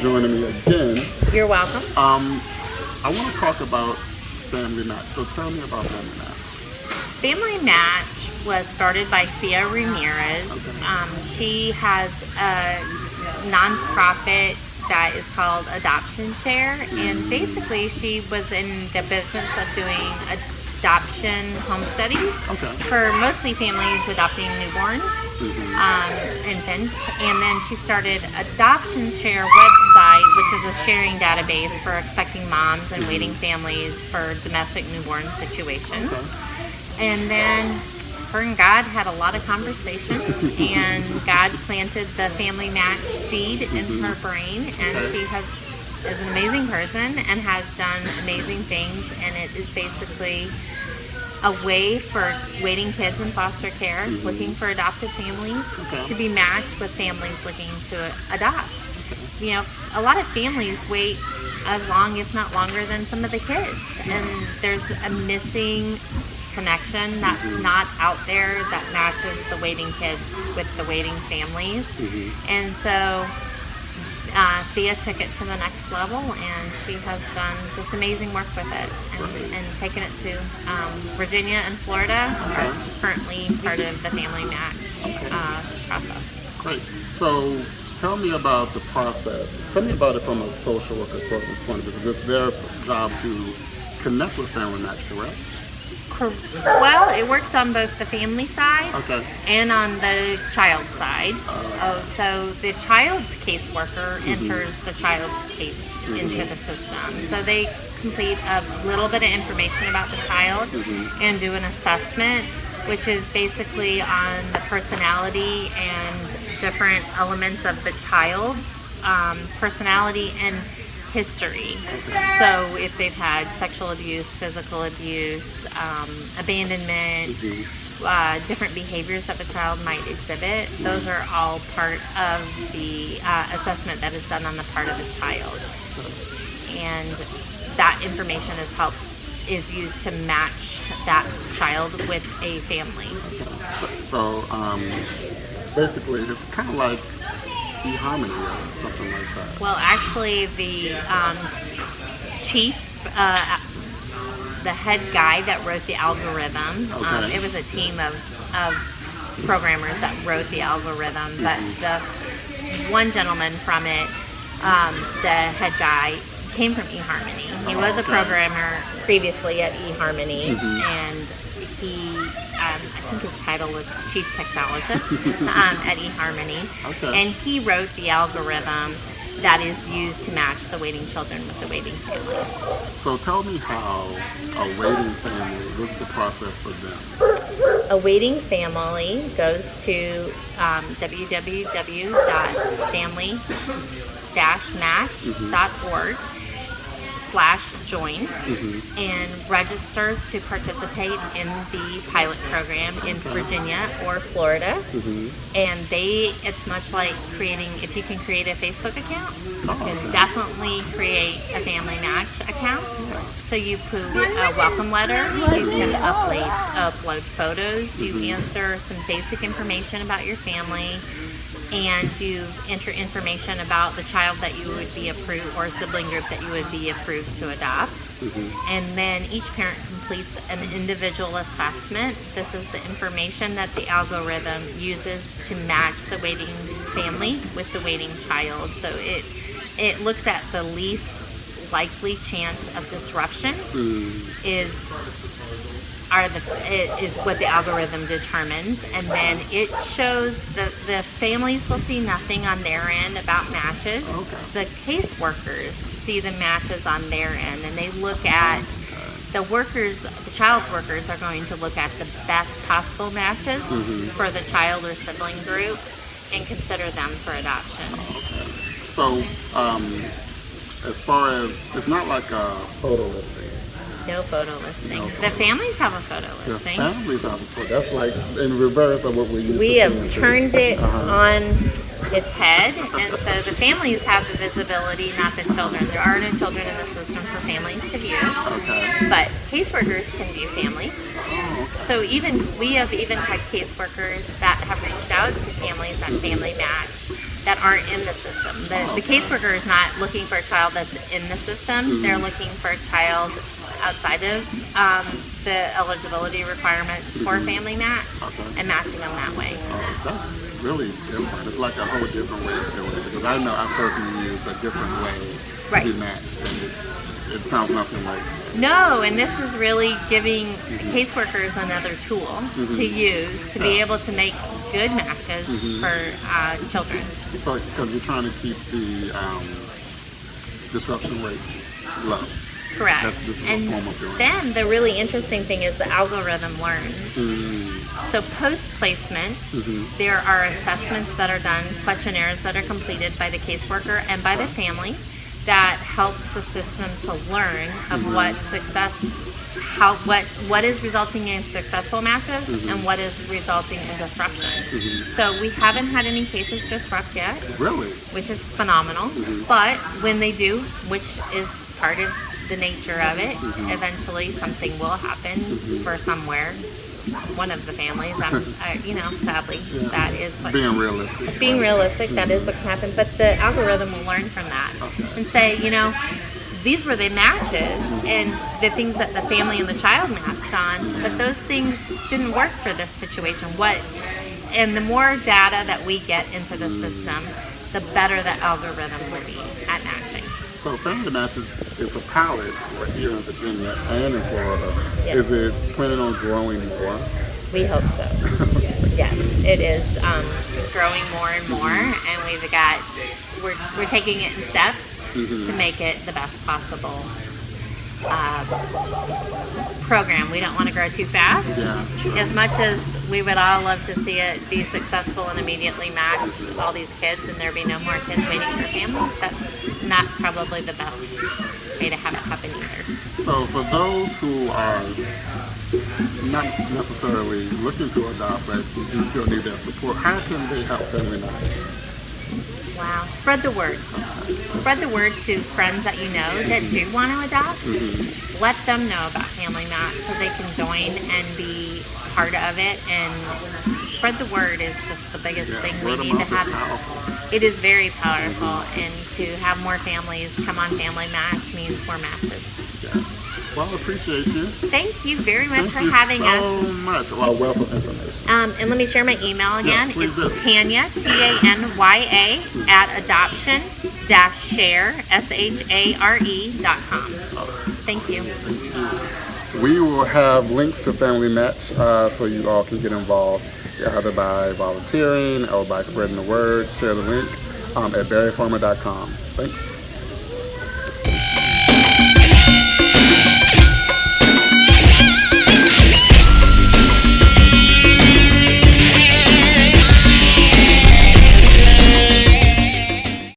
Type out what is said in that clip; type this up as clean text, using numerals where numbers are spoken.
joining me again. You're welcome. I want to talk about Family Match. So tell me about Family Match. Family Match was started by Thea Ramirez. Okay. She has a nonprofit that is called Adoption Share, and basically she was in the business of doing adoption home studies for mostly families adopting newborns, infants, and then she started Adoption Share website, which is a sharing database for expecting moms and waiting families for domestic newborn situations. And then her and God had a lot of conversations, and God planted the Family Match seed in her brain, and she is an amazing person and has done amazing things, and it is basically a way for waiting kids in foster care looking for adopted families to be matched with families looking to adopt. You know, a lot of families wait as long, if not longer, than some of the kids, and there's a missing connection that's not out there that matches the waiting kids with the waiting families. And so Thea took it to the next level, and she has done just amazing work with it and taken it to Virginia and Florida are currently part of the Family Match process. Great. So tell me about the process. Tell me about it from a social worker's point of view, because it's their job to connect with Family Match, correct? Well, it works on both the family side and on the child side. So the child's caseworker enters the child's case into the system. So they complete a little bit of information about the child and do an assessment, which is basically on the personality and different elements of the child's personality and history. So if they've had sexual abuse, physical abuse, abandonment, different behaviors that the child might exhibit, those are all part of the assessment that is done on the part of the child. And that information is used to match that child with a family. So basically it's kind of like eHarmony or something like that. Well, actually, the chief, the head guy that wrote the algorithm, it was a team of programmers that wrote the algorithm, but the one gentleman from it, the head guy, came from eHarmony. He was a programmer previously at eHarmony, and he, I think his title was Chief Technologist at eHarmony, and he wrote the algorithm that is used to match the waiting children with the waiting families. So tell me how a waiting family, what's the process for them? A waiting family goes to www.family-match.org/join and registers to participate in the pilot program in Virginia or Florida. And it's much like creating, if you can create a Facebook account, you can definitely create a Family Match account. So you put a welcome letter, you can upload photos, you answer some basic information about your family, and you enter information about the child that you would be approved, or sibling group that you would be approved to adopt. And then each parent completes an individual assessment. This is the information that the algorithm uses to match the waiting family with the waiting child. So it looks at the least likely chance of disruption is what the algorithm determines, and then it shows the families will see nothing on their end about matches. The caseworkers see the matches on their end, and they look at the child's workers are going to look at the best possible matches for the child or sibling group and consider them for adoption. So as far as, it's not like a photo listing. No photo listing. The families have a photo listing. The families have a photo. That's like in reverse of what we used to see. We have turned it on its head, and so the families have the visibility, not the children. There are no children in the system for families to view, but caseworkers can view families. So we have even had caseworkers that have reached out to families on Family Match that aren't in the system. The caseworker is not looking for a child that's in the system. They're looking for a child outside of the eligibility requirements for Family Match and matching them that way. That's really different. It's like a whole different way of doing it, because I know I personally used a different way to be matched, and it sounds nothing like that. No, and this is really giving caseworkers another tool to use to be able to make good matches for children. So, because you're trying to keep the disruption rate low. Correct. This is and a form of doing it. then the really interesting thing is the algorithm learns. So post-placement, there are assessments that are done, questionnaires that are completed by the caseworker and by the family that helps the system to learn of what success, what is resulting in successful matches and what is resulting in disruption. So we haven't had any cases disrupt yet. Really? Which is phenomenal. But when they do, which is part of the nature of it, eventually something will happen for somewhere, one of the families. Sadly, that is what, being realistic. Being realistic, that is what can happen. But the algorithm will learn from that and say, these were the matches and the things that the family and the child matched on, but those things didn't work for this situation. And the more data that we get into the system, the better the algorithm will be at matching. So Family Match is a pilot here in Virginia and in Florida. Yes. Is it planning on growing more? We hope so. Yes, it is growing more and more, and we're taking it in steps to make it the best possible program. We don't want to grow too fast. Yeah, sure. As much as we would all love to see it be successful and immediately match all these kids and there be no more kids waiting for families, that's not probably the best way to have it happen either. So for those who are not necessarily looking to adopt, but you still need that support, how can they help Family Match? Wow. Spread the word. Spread the word to friends that you know that do want to adopt. Let them know about Family Match so they can join and be part of it. And spread the word is just the biggest thing we need to have. It is very powerful. And to have more families come on Family Match means more matches. Yes. Well, I appreciate you. Thank you very much for Thank having you us. so much. Well, wealth of information. And let me share my email again. Yes, please it's do. Tanya, Tanya, at adoption-share, share.com. Thank you. We will have links to Family Match so you all can get involved, either by volunteering or by spreading the word. Share the link at berryfarmer.com. Thanks.